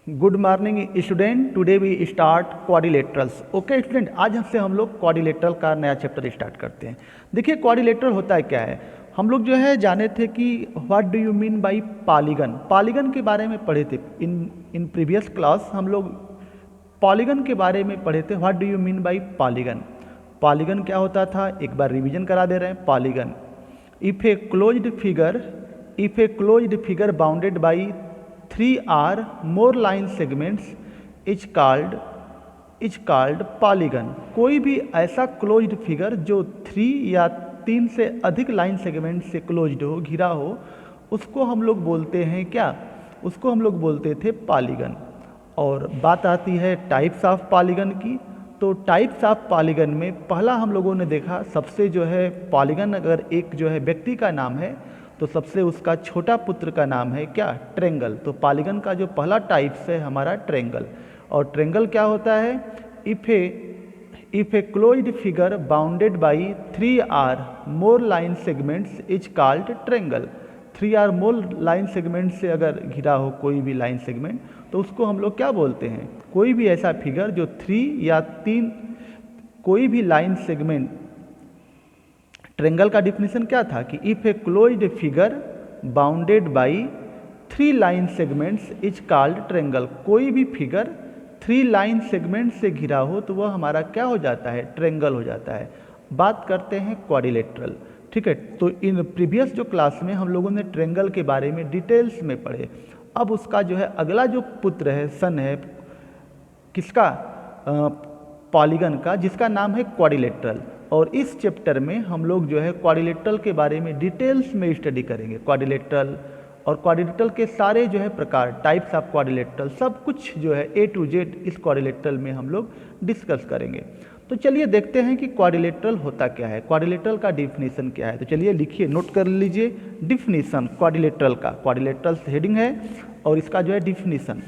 Good morning student, today we start quadrilaterals. Okay student, आज हमसे हम लोग क्वाड्रिलेटरल का नया चैप्टर स्टार्ट करते हैं। देखिए क्वाड्रिलेटरल होता है क्या है। हम लोग जो है जाने थे कि what do you mean by polygon. Polygon के बारे में पढ़े थे इन प्रीवियस क्लास। हम लोग पॉलीगन के बारे में पढ़े थे। What do you mean by polygon. Polygon क्या होता था, एक बार रिवीजन करा दे रहे हैं। Polygon if a closed figure bounded by 3 or more line segments is called polygon। कोई भी ऐसा क्लोज्ड फिगर जो 3 या 3 से अधिक लाइन सेगमेंट से क्लोज्ड हो, घिरा हो, उसको हम लोग बोलते हैं क्या, उसको हम लोग बोलते थे पॉलीगन। और बात आती है टाइप्स ऑफ पॉलीगन की। तो टाइप्स ऑफ पॉलीगन में पहला हम लोगों ने देखा, सबसे जो है पॉलीगन अगर एक जो है व्यक्ति का नाम है तो सबसे उसका छोटा पुत्र का नाम है क्या, ट्रेंगल। तो पॉलीगन का जो पहला टाइप्स है हमारा ट्रेंगल। और ट्रेंगल क्या होता है, if a closed figure bounded by 3 or more line segments is called triangle. 3 or more line segment से अगर घिरा हो कोई भी लाइन सेगमेंट तो उसको हम लोग क्या बोलते हैं, कोई भी ऐसा फिगर जो 3 या 3 कोई भी लाइन सेगमेंट। ट्रेंगल का डिफिनेशन क्या था कि if a closed figure bounded by 3 line segments is called triangle. कोई भी फिगर 3 लाइन सेगमेंट से घिरा हो तो वह हमारा क्या हो जाता है, ट्रेंगल हो जाता है। बात करते हैं क्वाड्रिलेटरल। ठीक है, तो इन प्रीवियस जो क्लास में हम लोगों ने ट्रेंगल के बारे में डिटेल्स में पढ़े। अब उसका जो है अगला जो पुत्र है, सन है किसका, पॉलीगन का, जिसका नाम है क्वाड्रिलेटरल। और इस चैप्टर में हम लोग जो है क्वाड्रिलेटरल के बारे में डिटेल्स में स्टडी करेंगे। क्वाड्रिलेटरल और क्वाड्रिलेटरल के सारे जो है प्रकार, टाइप्स ऑफ क्वाड्रिलेटरल, सब कुछ जो है A to Z इस क्वाड्रिलेटरल में हम लोग डिस्कस करेंगे। तो चलिए देखते हैं कि क्वाड्रिलेटरल होता क्या है, क्वाड्रिलेटरल का डिफिनीशन क्या है। तो चलिए लिखिए, नोट कर लीजिए डिफिनीशन क्वाड्रिलेटरल का। क्वाड्रिलेटरल हेडिंग है और इसका जो है डिफिनीशन,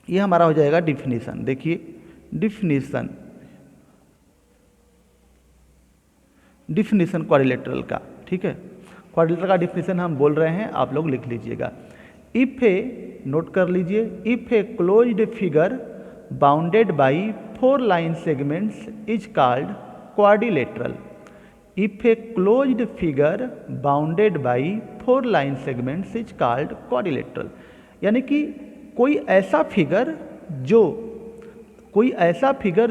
ये हमारा हो जाएगा डिफिनीशन। देखिए डिफिनीशन क्वाड्रिलेटरल का। ठीक है, क्वाड्रिलेटरल का डिफिनीशन हम बोल रहे हैं, आप लोग लिख लीजिएगा। इफ ए, नोट कर लीजिए, if a closed figure bounded by 4 line segments is called quadrilateral. If a closed figure bounded by 4 line segments is called quadrilateral. यानी कि कोई ऐसा फिगर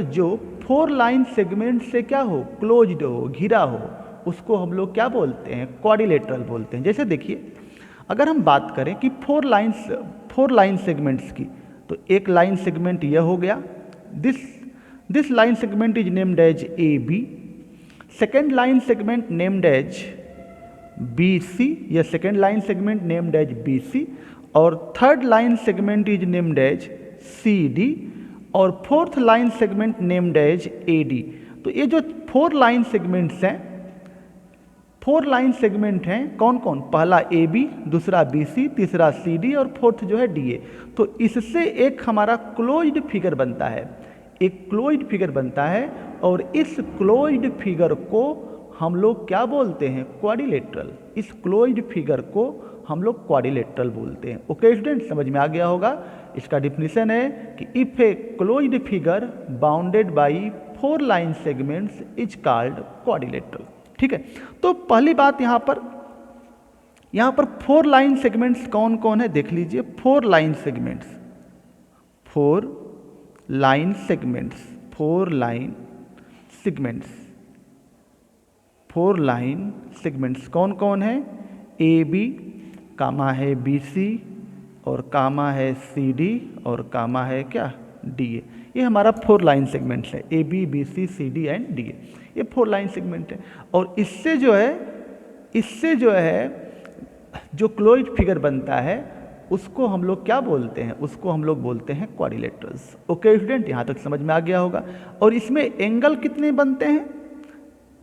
जो 4 लाइन सेगमेंट से क्या हो, क्लोज्ड हो, घिरा हो, उसको हम लोग क्या बोलते हैं, क्वाड्रिलेटरल बोलते हैं। जैसे देखिए, अगर हम बात करें कि 4 लाइन सेगमेंट्स की, तो एक लाइन सेगमेंट यह हो गया, this line segment is named as A B. Second line segment named as B C, या second line segment named as B C. और third line segment is named as C D. और fourth line segment named as A D. तो ये जो 4 line segments हैं, 4 line segment हैं कौन कौन, पहला ए बी, दूसरा बी सी, तीसरा सी डी और फोर्थ जो है डी ए। तो इससे एक हमारा क्लोज्ड फिगर बनता है, एक क्लोज्ड फिगर बनता है। और इस क्लोज्ड फिगर को हम लोग क्या बोलते हैं, क्वाड्रिलेटरल। इस क्लोज्ड फिगर को हम लोग क्वाड्रिलेटरल बोलते हैं। ओके स्टूडेंट, समझ में आ गया होगा। इसका डिफिनीशन है कि if a closed figure bounded by 4 line segments is called quadrilateral. ठीक है, तो पहली बात यहाँ पर 4 लाइन सेगमेंट्स कौन कौन है देख लीजिए। 4 लाइन सेगमेंट्स कौन कौन है, ए बी, कामा है बी सी, और कामा है सी डी, और कामा है क्या, डी ए। ये हमारा 4 लाइन सेगमेंट्स है, A B B C C D and D A. ये 4 लाइन सेगमेंट है। और इससे जो है जो क्लोज्ड फिगर बनता है उसको हम लोग क्या बोलते हैं, उसको हम लोग बोलते हैं क्वाड्रिलेटरल्स। ओके स्टूडेंट, यहाँ तक समझ में आ गया होगा। और इसमें एंगल कितने बनते हैं,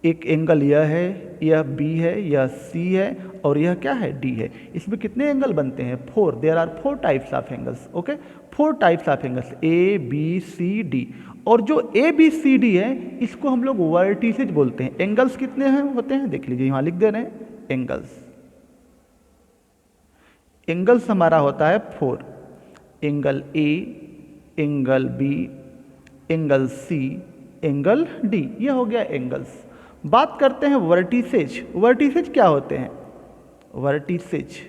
एक एंगल यह है, यह बी है, यह सी है, और यह क्या है, डी है। इसमें कितने एंगल बनते हैं, 4। There are 4 types of angles. Okay, 4 types of angles, A B C D. और जो ए बी सी डी है इसको हम लोग वर्टिसेज बोलते हैं। एंगल्स कितने हैं होते हैं देख लीजिए, यहाँ लिख दे रहे हैं एंगल्स हमारा होता है 4। Angle A, angle B, angle C, angle D. ये हो गया एंगल्स। बात करते हैं वर्टिसेज। वर्टिसेज क्या होते हैं? वर्टिसेज,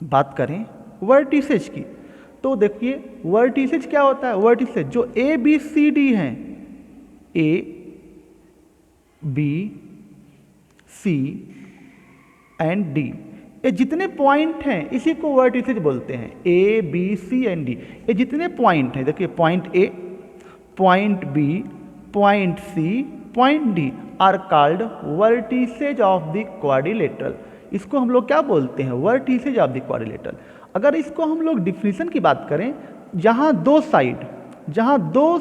बात करें वर्टिसेज की तो देखिए वर्टिसेज क्या होता है? वर्टिसेज जो ए बी सी डी हैं, A B C and D, ये जितने पॉइंट हैं इसी को वर्टिसेज बोलते हैं। A B C and D, ये जितने पॉइंट हैं, देखिए point A, point B, point C, point D are called vertices of the quadrilateral. इसको हम लोग क्या बोलते हैं? Vertices of the quadrilateral. अगर इसको हम लोग डिफिनीशन की बात करें, जहाँ दो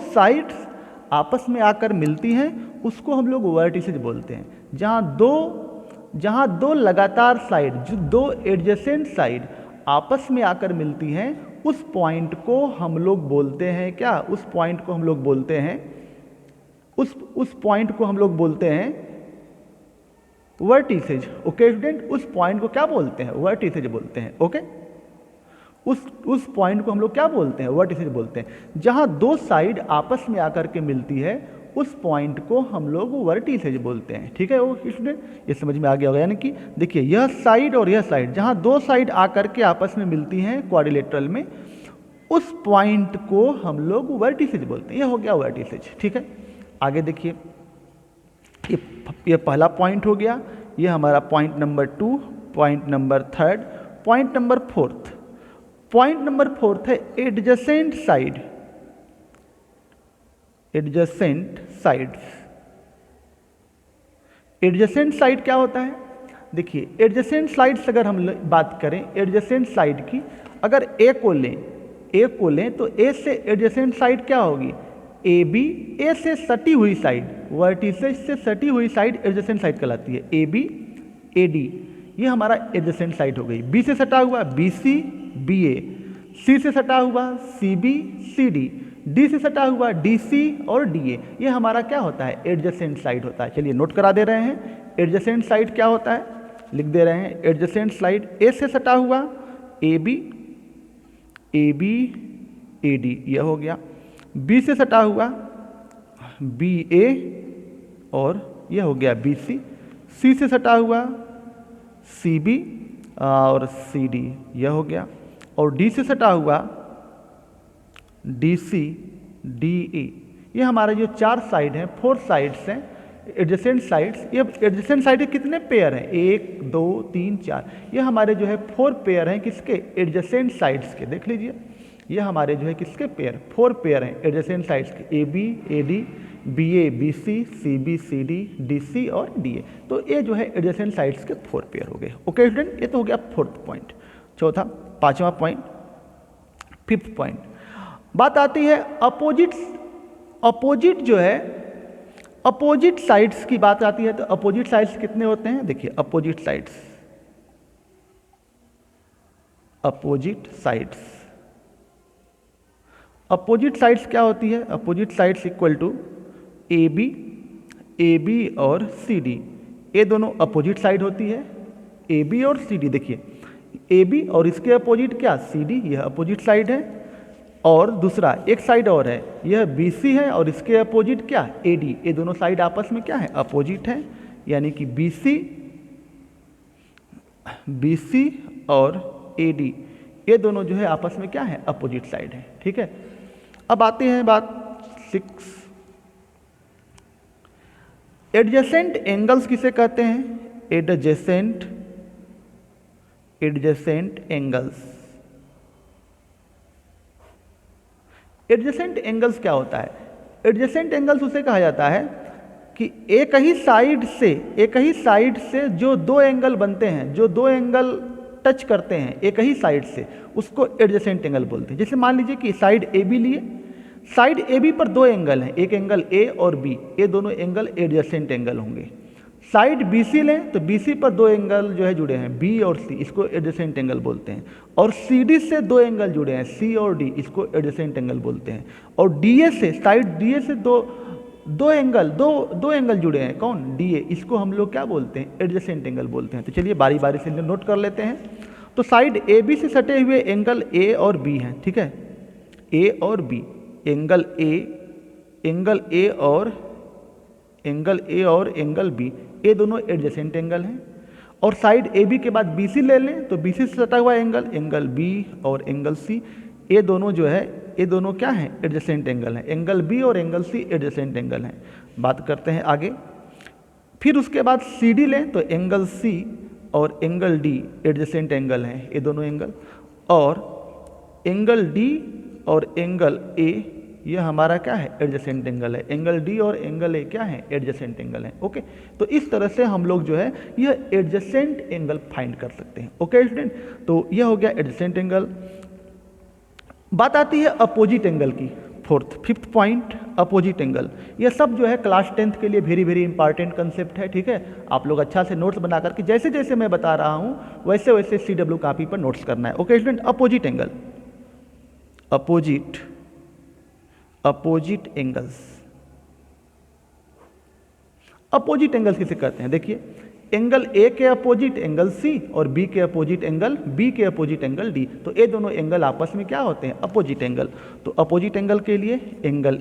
साइड्स आपस में आकर मिलती हैं उसको हम लोग वर्टिसेज बोलते हैं। जहाँ दो लगातार साइड, जो दो एडजेसेंट साइड आपस में आकर मिलती हैं उस पॉइंट को हम लोग बोलते हैं क्या? उस पॉइंट को हम लोग बोलते हैं वर्टिसेज। ओके स्टूडेंट, उस पॉइंट को क्या बोलते हैं? वर्टिसेज बोलते हैं। ओके, उस पॉइंट को हम लोग क्या बोलते हैं? वर्टिसेज बोलते हैं। जहां दो साइड आपस में आकर के मिलती है उस पॉइंट को हम लोग वर्टिसेज बोलते हैं। ठीक है वो स्टूडेंट, ये समझ में आ गया होगा। यानी कि देखिए यह साइड और यह साइड, जहां दो साइड आकर के आपस में मिलती हैं क्वाड्रिलेटरल में, उस पॉइंट को हम लोग वर्टिसेज बोलते हैं। यह हो गया वर्टिसेज। ठीक है, आगे देखिए, ये पहला पॉइंट हो गया, ये हमारा point number 2, point number 3, point number 4। Point number 4 है एडजेसेंट साइड। एडजेसेंट साइड क्या होता है? देखिए एडजेसेंट साइड्स अगर हम बात करें एडजेसेंट साइड की, अगर ए को लें तो ए से एडजेसेंट साइड क्या होगी? ए बी। ए से सटी हुई साइड, वर्टिसेज से सटी हुई साइड एडजेसेंट साइड कहलाती है। ए बी, ए डी, ये हमारा एडजेसेंट साइड हो गई। बी से सटा हुआ बी सी, बी ए, सी से सटा हुआ C B, C D, D से सटा हुआ डी सी और डी ए, ये हमारा क्या होता है? एडजेसेंट साइड होता है। चलिए नोट करा दे रहे हैं, एडजेसेंट साइड क्या होता है, लिख दे रहे हैं। एडजेसेंट साइड ए से सटा हुआ ए बी, ए डी, यह हो गया। बी से सटा हुआ बी ए और यह हो गया बी सी। सी से सटा हुआ सी बी और सी डी, यह हो गया। और डी से सटा हुआ डी सी, डी ई, ये हमारे जो 4 साइड हैं, 4 साइड्स हैं एडजेसेंट साइड्स। ये एडजेसेंट साइड के कितने पेयर हैं? 1 2 3 4, ये हमारे जो है 4 पेयर हैं किसके? एडजेसेंट साइड्स के। देख लीजिए ये हमारे जो है किसके पेयर? 4 पेयर हैं एडजेसेंट साइड्स के, A B, A D, B A, B C, C B, C D, D C और डी ए। तो ये जो है एडजेसेंट साइड्स के 4 पेयर हो गए। ओके स्टूडेंट, ये तो हो गया 4th पॉइंट। चौथा, 5वां पॉइंट, 5th पॉइंट, बात आती है अपोजिट जो है, अपोजिट साइड्स की बात आती है। तो अपोजिट साइड्स कितने होते हैं? देखिए अपोजिट साइड्स क्या होती है? Opposite sides equal to A B और सी डी, ये दोनों अपोजिट साइड होती है। ए बी और सी डी, देखिए ए बी और इसके अपोजिट क्या? सी डी, यह अपोजिट साइड है। और दूसरा एक साइड और है, यह बी सी है और इसके अपोजिट क्या? ए डी, ये दोनों साइड आपस में क्या है? अपोजिट है। यानी कि बी सी और ए डी, ये दोनों जो है आपस में क्या है? अपोजिट साइड है। ठीक है, अब आते हैं बात 6, एडजेसेंट एंगल्स किसे कहते हैं? Adjacent angles. एडजेसेंट एंगल्स क्या होता है? एडजेसेंट एंगल्स उसे कहा जाता है कि एक ही साइड से जो 2 एंगल बनते हैं, जो 2 एंगल टच करते हैं एक ही साइड से, उसको एडजेसेंट एंगल बोलते हैं। जैसे मान लीजिए कि साइड ए बी लिए, साइड ए बी पर 2 एंगल हैं, एक एंगल ए और बी, ये दोनों एंगल एडजेसेंट एंगल होंगे। साइड बी सी लें तो बी सी पर 2 एंगल जो है जुड़े हैं, बी और सी, इसको एडजेसेंट एंगल बोलते हैं। और सी डी से 2 एंगल जुड़े हैं, सी और डी, इसको एडजेसेंट एंगल बोलते हैं। और डी ए से, साइड डी ए से दो एंगल जुड़े हैं, कौन? डी ए, इसको हम लोग क्या बोलते हैं? एडजेसेंट एंगल बोलते हैं। तो चलिए बारी बारी से नोट कर लेते हैं। तो साइड ए बी से सटे हुए एंगल ए और बी हैं, ठीक है, ए और बी, एंगल ए और एंगल बी, ये दोनों एडजेसेंट एंगल हैं। और साइड ए बी के बाद बी सी ले लें तो बी सी से सटा हुआ एंगल बी और एंगल सी, ये दोनों जो है ये दोनों क्या हैं, एडजेसेंट एंगल हैं। एंगल बी और एंगल सी एडजेसेंट एंगल हैं। बात करते हैं आगे। फिर उसके बाद सी डी लें तो एंगल सी और एंगल डी एडजेसेंट एंगल हैं, ये दोनों एंगल। और एंगल डी और एंगल ए ये हमारा क्या है, एडजेसेंट एंगल है। एंगल डी और एंगल ए क्या है, एडजेसेंट एंगल है। ओके, तो इस तरह से हम लोग जो है यह एडजेसेंट एंगल फाइंड कर सकते हैं। ओके स्टूडेंट, तो यह हो गया एडजेसेंट एंगल। बात आती है अपोजिट एंगल की, फिफ्थ पॉइंट, अपोजिट एंगल। यह सब जो है क्लास 10th के लिए वेरी वेरी इंपॉर्टेंट कंसेप्ट है, ठीक है। आप लोग अच्छा से नोट्स बना करके जैसे जैसे मैं बता रहा हूँ वैसे वैसे CW कॉपी पर नोट्स करना है। Okay student, opposite angle, opposite angles. Opposite angles किसे कहते हैं, देखिए एंगल ए के अपोजिट एंगल सी और बी के अपोजिट एंगल बी के अपोजिट एंगल डी, तो ये दोनों एंगल आपस में क्या होते हैं, अपोजिट एंगल। तो अपोजिट एंगल के लिए एंगल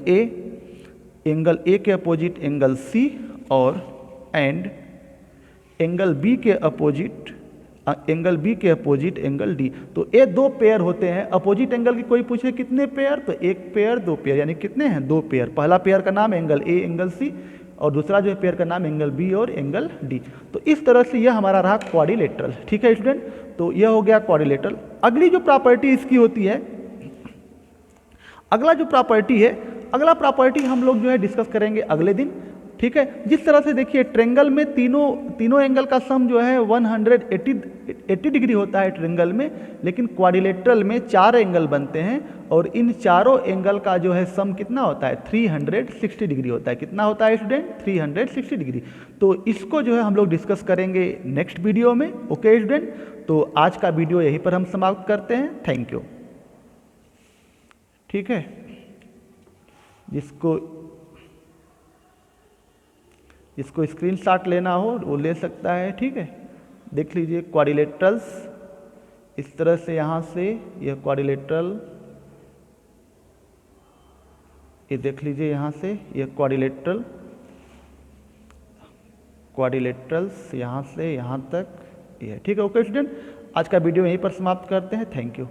ए के अपोजिट एंगल सी और एंड एंगल बी के अपोजिट एंगल डी। तो ये दो पेयर होते हैं अपोजिट एंगल की। कोई पूछे कितने पेयर, तो एक पेयर, दो पेयर, यानी कितने हैं, दो पेयर। पहला पेयर का नाम एंगल ए एंगल सी और दूसरा जो है पेयर का नाम एंगल बी और एंगल डी। तो इस तरह से यह हमारा रहा क्वाड्रिलेटरल, ठीक है स्टूडेंट। तो यह हो गया क्वाड्रिलेटरल। अगली जो प्रॉपर्टी इसकी होती है, अगला प्रॉपर्टी हम लोग जो है डिस्कस करेंगे अगले दिन, ठीक है। जिस तरह से देखिए ट्रेंगल में तीनों एंगल का सम जो है 180 डिग्री होता है ट्रेंगल में, लेकिन क्वाड्रिलेटरल में 4 एंगल बनते हैं और इन चारों एंगल का जो है सम कितना होता है, 360 डिग्री होता है। कितना होता है स्टूडेंट, 360 डिग्री। तो इसको जो है हम लोग डिस्कस करेंगे नेक्स्ट वीडियो में। ओके स्टूडेंट, तो आज का वीडियो यहीं पर हम समाप्त करते हैं। थैंक यू, ठीक है। जिसको स्क्रीनशॉट लेना हो वो ले सकता है, ठीक है। देख लीजिए क्वाड्रिलेटरल्स, इस तरह से यहाँ से यह क्वाड्रिलेटरल, ये देख लीजिए यहाँ से यह क्वाड्रिलेटरल्स यहाँ से यहाँ तक ये, ठीक है। ओके स्टूडेंट, आज का वीडियो यहीं पर समाप्त करते हैं। Thank you.